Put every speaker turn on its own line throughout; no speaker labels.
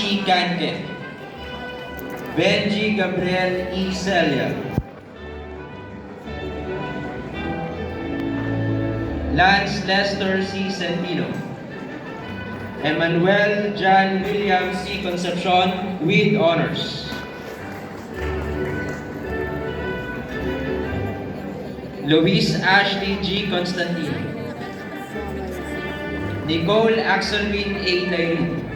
C. Canque, Benji Gabriel E. Celia, Lance Lester C. Centino, Emmanuel John William C. Concepcion with honors. Luis Ashley G. Constantino, Nicole Axelwin A. Nairin,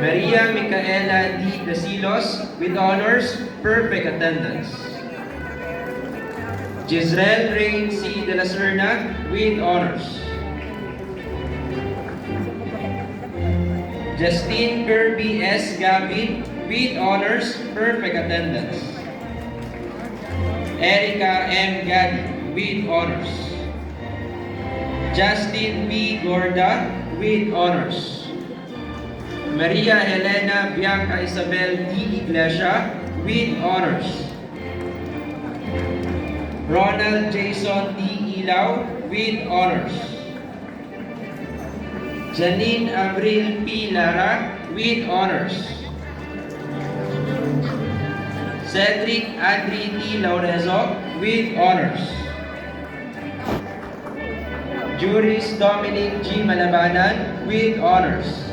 Maria Micaela D. Dasilos with honors, perfect attendance. Gisrel Rain C. De la Serna with honors. Justine Kirby S. Gavin with honors, perfect attendance. Erica M. Gadi with honors. Justin B. Gorda with honors. Maria Helena Bianca Isabel D. Iglesia with honors. Ronald Jason D. Ilaw with honors. Janine Abril P. Lara with honors. Cedric Adri T. Laurezo with honors. Juris Dominic G. Malabanan with honors.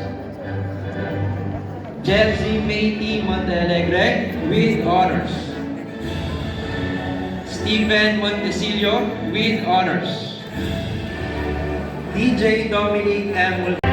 Chelsea May T. Montealegre with honors. Stephen Montesilio with honors. DJ Dominic M.